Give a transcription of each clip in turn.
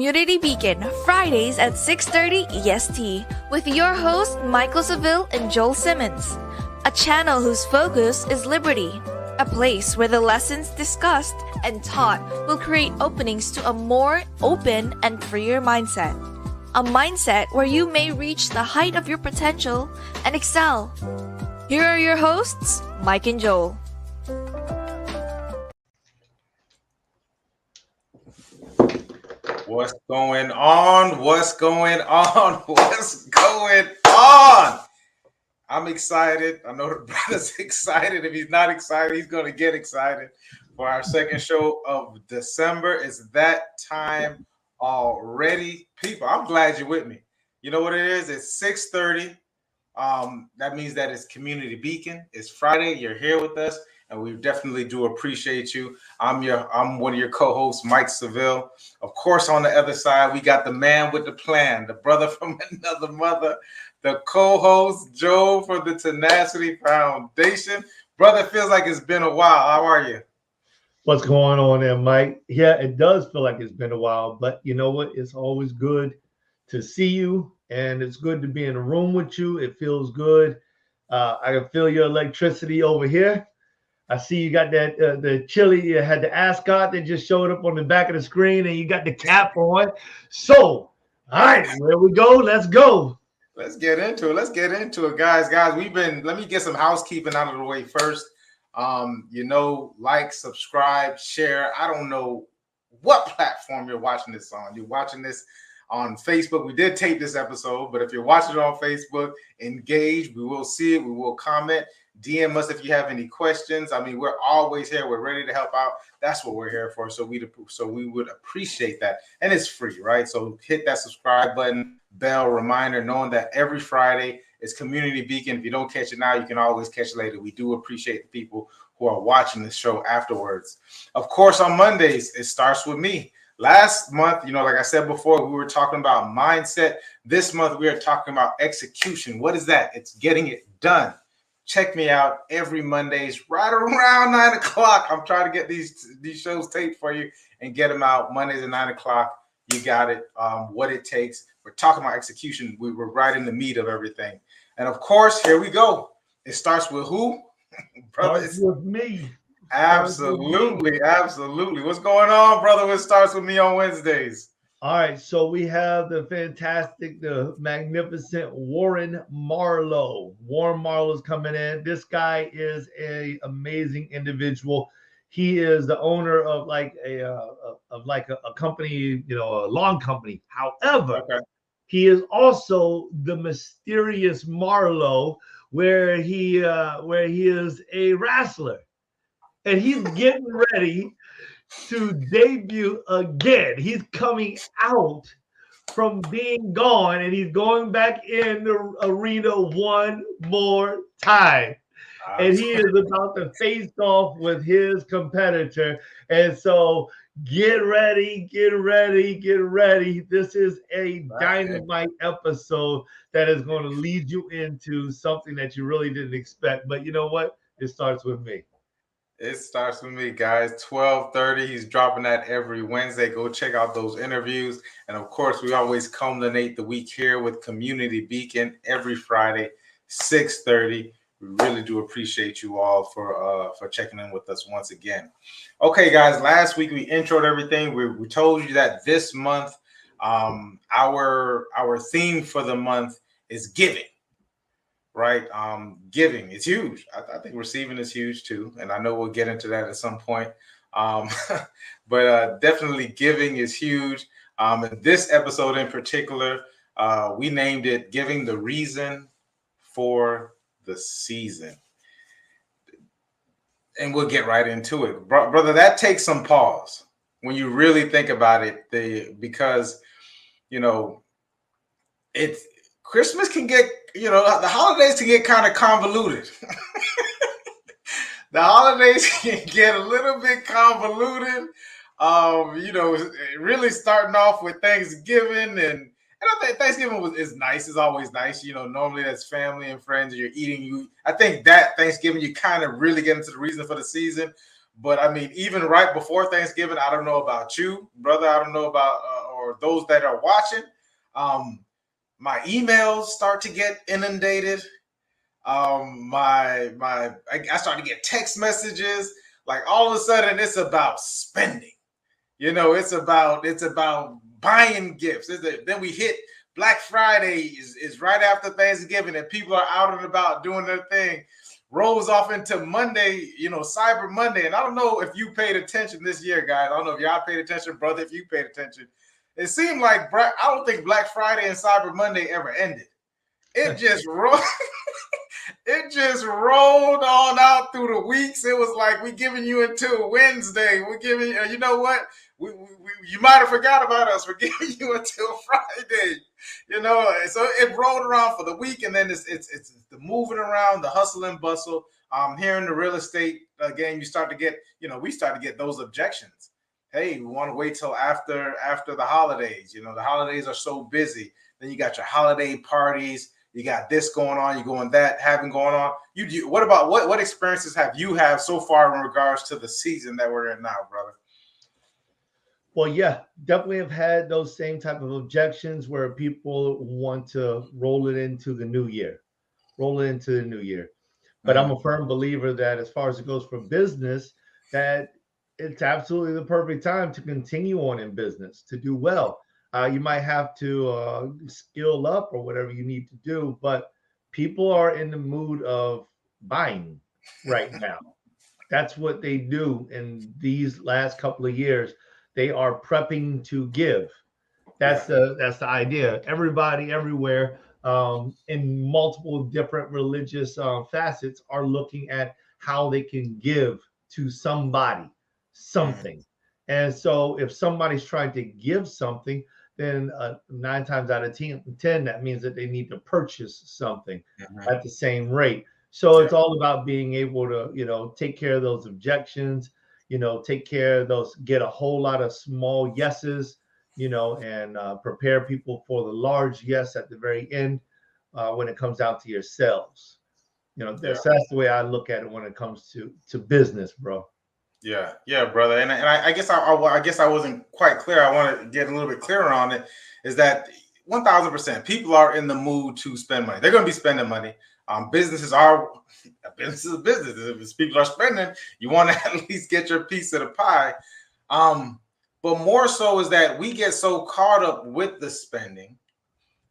Community Beacon, Fridays at 6:30 EST, with your hosts Michaeldseville and Joel Simmons. A channel whose focus is liberty. A place where the lessons discussed and taught will create openings to a more open and freer mindset. A mindset where you may reach the height of your potential and excel. Here are your hosts, Mike and Joel. What's going on? What's going on? What's going on? I'm excited. I know the brother's excited. If he's not excited, he's going to get excited for our second show of December. It's that time already. People, I'm glad you're with me. You know what it is? It's 6:30. That means that it's Community Beacon. It's Friday. You're here with us, and we definitely do appreciate you. I'm one of your co-hosts, Mike Seville. Of course, on the other side, we got the man with the plan, the brother from another mother, the co-host, Joe from the Tenacity Foundation. Brother, it feels like it's been a while. How are you? What's going on there, Mike? Yeah, it does feel like it's been a while, but you know what? It's always good to see you, and it's good to be in a room with you. It feels good. I can feel your electricity over here. I see you got that the chili. You had the ascot that just showed up on the back of the screen, and you got the cap on. So, all right, where we go? Let's go. Let's get into it, guys. Let me get some housekeeping out of the way first. Like, subscribe, share. I don't know what platform you're watching this on. You're watching this on Facebook. We did tape this episode, but if you're watching it on Facebook, engage. We will see it. We will comment. DM us if you have any questions. I mean, we're always here. We're ready to help out. That's what we're here for. So we would appreciate that. And it's free, right? So hit that subscribe button, bell, reminder, knowing that every Friday is Community Beacon. If you don't catch it now, you can always catch it later. We do appreciate the people who are watching the show afterwards. Of course, on Mondays, it starts with me. Last month, like I said before, we were talking about mindset. This month, we are talking about execution. What is that? It's getting it done. Check me out every Mondays right around 9 o'clock. I'm trying to get these shows taped for you and get them out Mondays at 9 o'clock. You got it. What it takes. We're talking about execution. We were right in the meat of everything. And of course, here we go. It starts with who? Brother, it's with me. Absolutely. What's going on, brother? It starts with me on Wednesdays. All right, so we have the fantastic, the magnificent Warren Marlowe. Warren Marlowe's coming in. This guy is an amazing individual. He is the owner of a company, a lawn company. However, He is also the mysterious Marlowe, where he is a wrestler, and he's getting ready to debut again. He's coming out from being gone, and he's going back in the arena one more time. And he is about to face off with his competitor. And so get ready. This is a dynamite episode that is going to lead you into something that you really didn't expect. But you know what? It starts with me. It starts with me, guys. 12:30. He's dropping that every Wednesday. Go check out those interviews. And of course, we always culminate the week here with Community Beacon every Friday, 6:30. We really do appreciate you all for checking in with us once again. Okay, guys. Last week we introed everything. We told you that this month, our theme for the month is giving. Right. Giving is huge. I think receiving is huge too. And I know we'll get into that at some point. But definitely giving is huge. In this episode in particular, we named it Giving the Reason for the Season. And we'll get right into it. Brother, that takes some pause when you really think about it. Because it's Christmas can get, the holidays can get kind of convoluted. The holidays can get a little bit convoluted. Really starting off with Thanksgiving, and I think Thanksgiving is nice. It's always nice. Normally that's family and friends. You're eating. I think that Thanksgiving you kind of really get into the reason for the season. But I mean, even right before Thanksgiving, I don't know about you, brother. I don't know about or those that are watching, my emails start to get inundated. I started to get text messages. Like all of a sudden, it's about spending. It's about buying gifts. Then we hit Black Friday is right after Thanksgiving, and people are out and about doing their thing. Rolls off into Monday, Cyber Monday. And I don't know if you paid attention this year, guys. I don't know if y'all paid attention, brother, if you paid attention. It seemed like I don't think Black Friday and Cyber Monday ever ended. It just rolled. It just rolled on out through the weeks. It was like we giving you until Wednesday. We're giving you. You know what? You might have forgot about us. We're giving you until Friday. So it rolled around for the week, and then it's the moving around, the hustle and bustle. Here in the real estate game, you start to get. We start to get those objections. Hey, we want to wait till after the holidays. The holidays are so busy. Then you got your holiday parties. You got this going on. You're going that having going on. What about what experiences have you had so far in regards to the season that we're in now, brother? Well, yeah, definitely have had those same type of objections where people want to roll it into the new year. But I'm a firm believer that as far as it goes for business, that it's absolutely the perfect time to continue on in business, to do well. You might have to skill up or whatever you need to do, but people are in the mood of buying right now. That's what they do in these last couple of years. They are prepping to give. That's the idea. Everybody, everywhere, in multiple different religious facets, are looking at how they can give to somebody something. And so, if somebody's trying to give something, then 9 times out of 10, that means that they need to purchase something at the same rate. So it's all about being able to, take care of those objections, take care of those, get a whole lot of small yeses, and prepare people for the large yes at the very end when it comes down to your sales. That's the way I look at it when it comes to business, bro. Yeah, brother. And I guess I guess I wasn't quite clear. I want to get a little bit clearer on it. Is that 1,000% people are in the mood to spend money. They're going to be spending money. Businesses are business is business. If people are spending, you want to at least get your piece of the pie. But more so is that we get so caught up with the spending.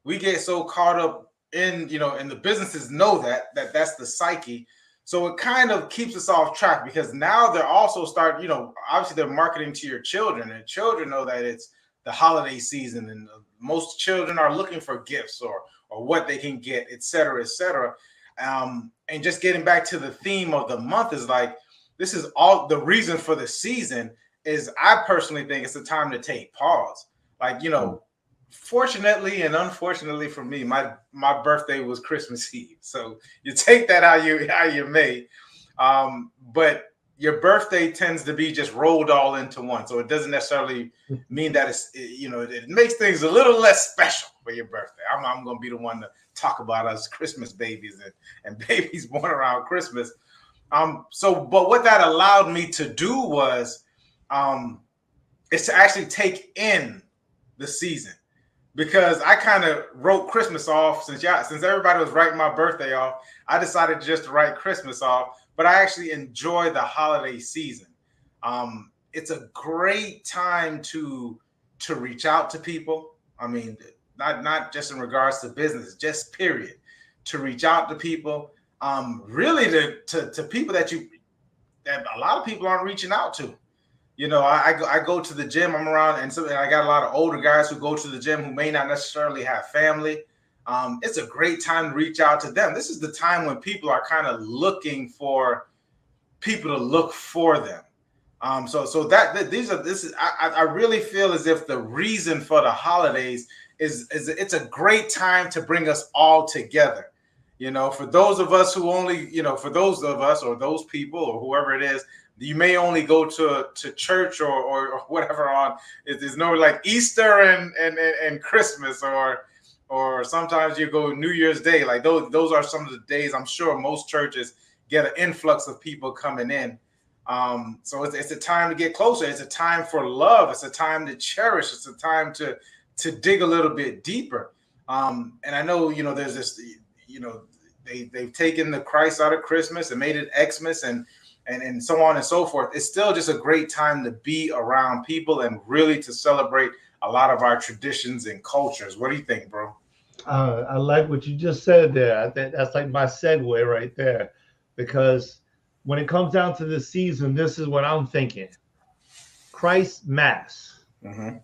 We get so caught up in, and the businesses know that's the psyche. So it kind of keeps us off track because now they're also obviously they're marketing to your children, and children know that it's the holiday season, and most children are looking for gifts or what they can get, et cetera, et cetera. And just getting back to the theme of the month is like, this is all the reason for the season is I personally think it's a time to take pause. Like, fortunately and unfortunately for me, my birthday was Christmas Eve. So you take that how you may. But your birthday tends to be just rolled all into one. So it doesn't necessarily mean that it makes things a little less special for your birthday. I'm going to be the one to talk about us Christmas babies and babies born around Christmas. But what that allowed me to do was is to actually take in the season. Because I kind of wrote Christmas off since everybody was writing my birthday off. I decided just to write Christmas off, but I actually enjoy the holiday season. It's a great time to reach out to people. I mean, not just in regards to business, just period. To reach out to people, really to people that a lot of people aren't reaching out to. I go to the gym. I'm around, and I got a lot of older guys who go to the gym who may not necessarily have family. It's a great time to reach out to them. This is the time when people are kind of looking for people to look for them. I really feel as if the reason for the holidays is it's a great time to bring us all together. For those of us who only, for those of us or those people or whoever it is, you may only go to church or whatever on. There's no like Easter and Christmas or sometimes you go New Year's Day. Like those are some of the days I'm sure most churches get an influx of people coming in. So it's a time to get closer. It's a time for love. It's a time to cherish. It's a time to dig a little bit deeper. And I know, there's this, they've taken the Christ out of Christmas and made it Xmas and so on and so forth. It's still just a great time to be around people and really to celebrate a lot of our traditions and cultures. What do you think, bro? I like what you just said there. I think that's like my segue right there, because when it comes down to the season, this is what I'm thinking. Christ Mass. Mm-hmm.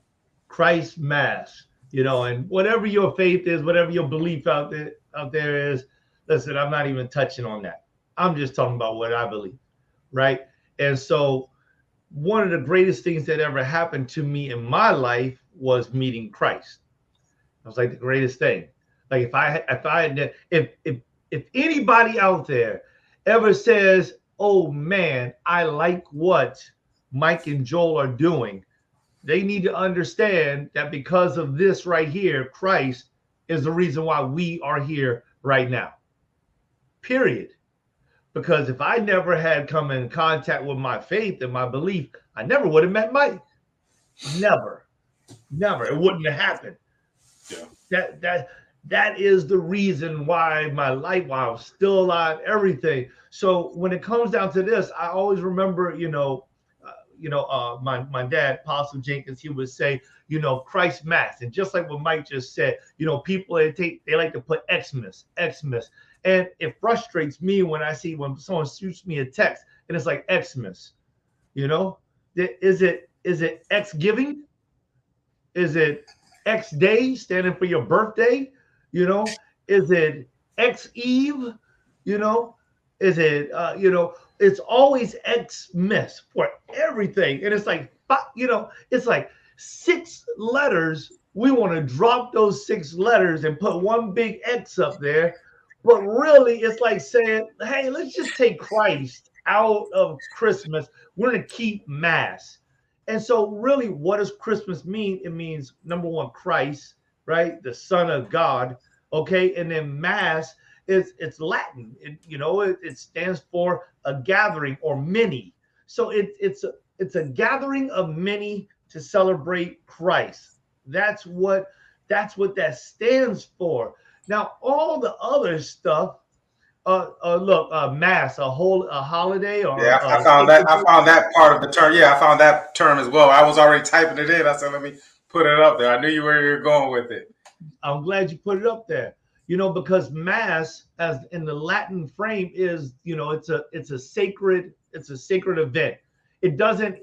Christ Mass. And whatever your faith is, whatever your belief out there is, listen, I'm not even touching on that. I'm just talking about what I believe, right? And so one of the greatest things that ever happened to me in my life was meeting Christ. It was like the greatest thing. Like if anybody out there ever says, "Oh man, I like what Mike and Joel are doing," they need to understand that because of this right here, Christ is the reason why we are here right now. Period. Because if I never had come in contact with my faith and my belief, I never would have met Mike. Never. It wouldn't have happened. Yeah. That is the reason why my life, why I was still alive, everything. So when it comes down to this, I always remember, my dad, Apostle Jenkins, he would say, Christ Mass. And just like what Mike just said, people, they like to put Xmas. And it frustrates me when someone shoots me a text and it's like Xmas, is it X giving? Is it X day standing for your birthday? Is it X Eve? Is it, it's always Xmas for everything. And it's like, it's like 6 letters. We want to drop those 6 letters and put one big X up there. But really, it's like saying, hey, let's just take Christ out of Christmas. We're going to keep Mass. And so really, what does Christmas mean? It means, number one, Christ, right? The Son of God. Okay. And then Mass, it's Latin. It stands for a gathering or many. So it's a gathering of many to celebrate Christ. That's what that stands for. Now, all the other stuff, Mass, a holiday, or I found that part of the term. Yeah, I found that term as well. I was already typing it in. I said, let me put it up there. I knew you were where you were going with it. I'm glad you put it up there. Because Mass, as in the Latin frame, is it's a sacred event. It doesn't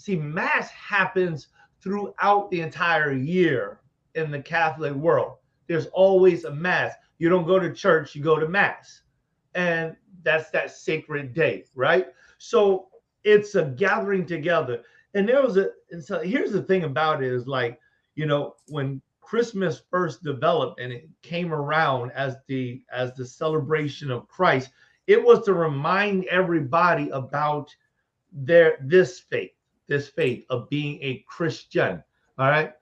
Mass happens throughout the entire year in the Catholic world. There's always a Mass. You don't go to church, you go to Mass. And that's that sacred day, right? So it's a gathering together. And so here's the thing about it is like, when Christmas first developed and it came around as the celebration of Christ, it was to remind everybody about this faith of being a Christian. All right.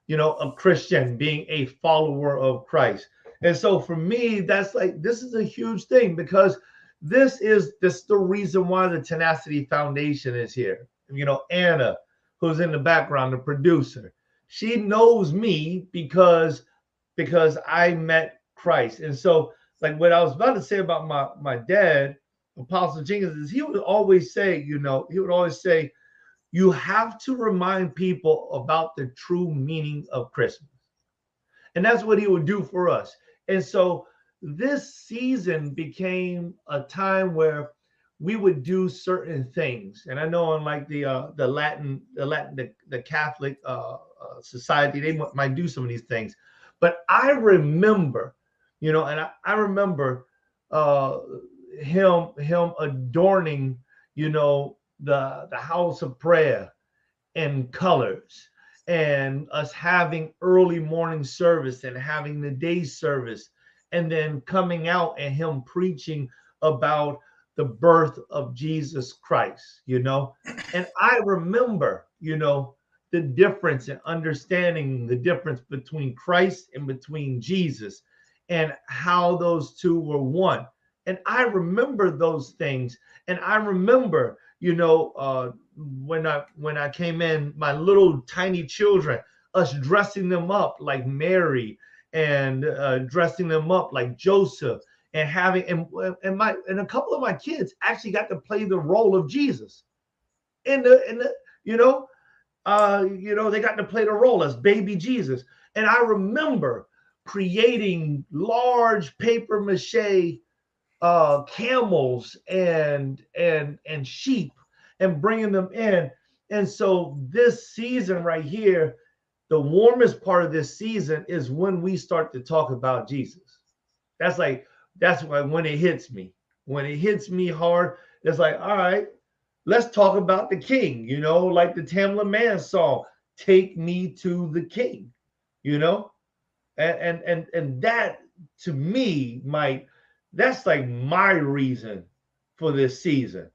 A Christian, being a follower of Christ. And so for me, that's like, this is a huge thing, because this is the reason why the Tenacity Foundation is here. Anna, who's in the background, the producer, she knows me because I met Christ. And so, like what I was about to say about my dad, Apostle Jenkins, is he would always say, you have to remind people about the true meaning of Christmas. And that's what he would do for us. And so this season became a time where we would do certain things. And I know in like the Catholic society, they might do some of these things. But I remember, I remember him adorning, the house of prayer in colors, and us having early morning service and having the day service, and then coming out and him preaching about the birth of Jesus Christ, And I remember, the difference and understanding the difference between Christ and between Jesus, and how those two were one. And I remember those things. And I remember, when I came in, my little tiny children, us dressing them up like Mary and dressing them up like Joseph, and having and a couple of my kids actually got to play the role of Jesus in the they got to play the role as baby Jesus. And I remember creating large paper mache camels and sheep and bringing them in. And so this season right here, the warmest part of this season is when we start to talk about Jesus. That's why when it hits me. When it hits me hard, it's like, all right, let's talk about the king, like the Tamla Man song, Take Me to the King, and that to me, that's like my reason for this season.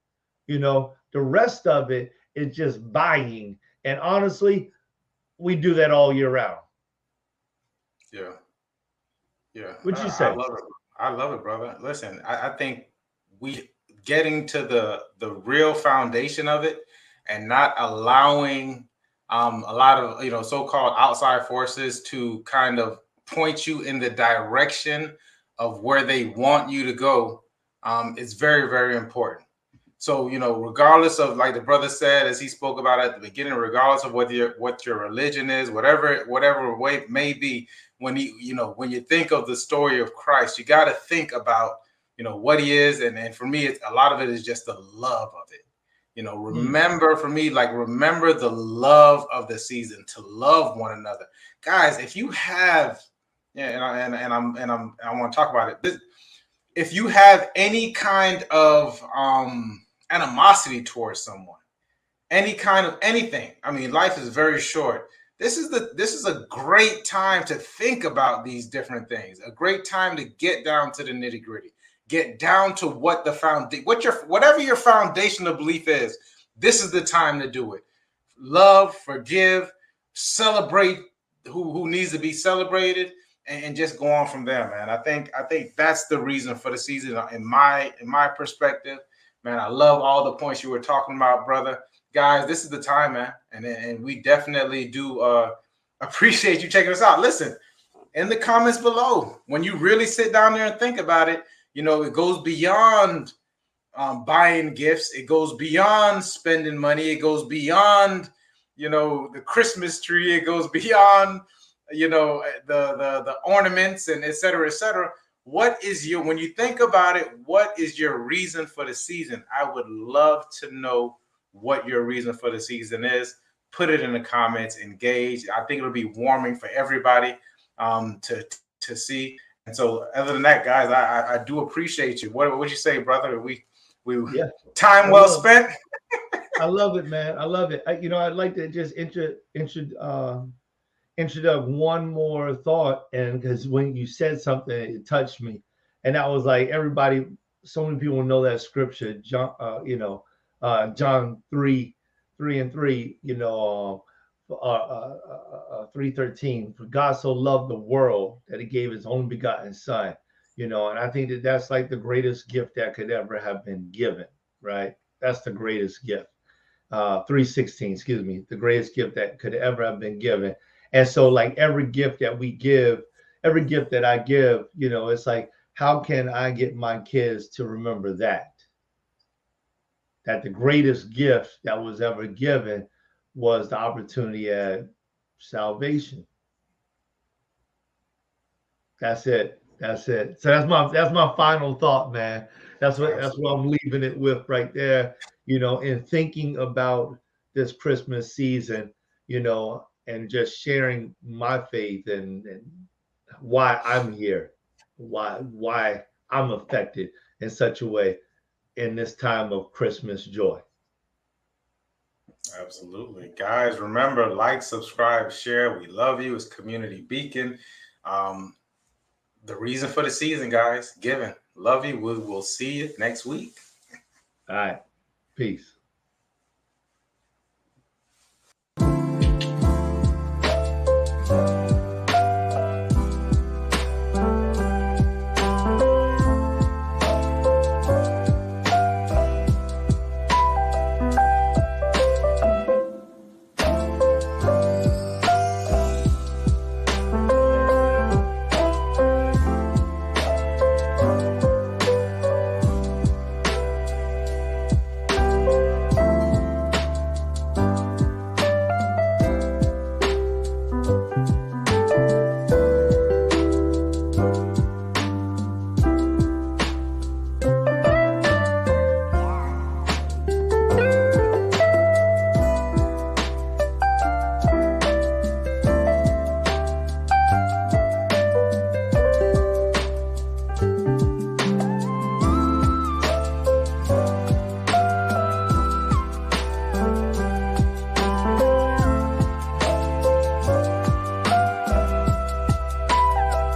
The rest of it is just buying. And honestly, we do that all year round. Yeah. Yeah. What'd you say? I love it. I love it, brother. Listen, I think we getting to the real foundation of it and not allowing a lot of so-called outside forces to kind of point you in the direction of where they want you to go is very, very important. So, regardless of, like the brother said, as he spoke about at the beginning, regardless of what your religion is, whatever way it may be, when you think of the story of Christ, you got to think about, what he is. And for me, a lot of it is just the love of it. Remember for me, remember the love of the season, to love one another. Guys, if you have, I want to talk about it. If you have any kind of animosity towards someone, any kind of anything, I mean, life is very short. This is a great time to think about these different things. A great time to get down to the nitty gritty, get down to what whatever your foundational belief is. This is the time to do it. Love, forgive, celebrate who needs to be celebrated, and just go on from there, man. I think that's the reason for the season in my perspective, man. I love all the points you were talking about, brother. Guys, this is the time, man, and we definitely do appreciate you checking us out. Listen, in the comments below, when you really sit down there and think about it, it goes beyond buying gifts. It goes beyond spending money. It goes beyond, the Christmas tree. It goes beyond, the ornaments and et cetera, et cetera. When you think about it, what is your reason for the season? I would love to know what your reason for the season is. Put it in the comments, engage. I think it'll be warming for everybody to see. And so other than that, guys, I do appreciate you. What would you say, brother? We time well spent. I love it, man. I love it. I'd like to just introduce one more thought, and because when you said something, it touched me, and that was like so many people know that scripture, John 3:3, 3:13. For God so loved the world that he gave his only begotten son, and I think that's like the greatest gift that could ever have been given, right? That's the greatest gift. 3:16, excuse me, the greatest gift that could ever have been given. And so, like every gift that we give, every gift that I give, it's like, how can I get my kids to remember that the greatest gift that was ever given was the opportunity at salvation. That's it. So that's my final thought, man. That's what I'm leaving it with right there. In thinking about this Christmas season, and just sharing my faith and why I'm here, why I'm affected in such a way in this time of Christmas joy. Absolutely. Guys, remember, like, subscribe, share. We love you. It's Community Beacon. The reason for the season, guys, giving. Love you. We'll see you next week. All right. Peace.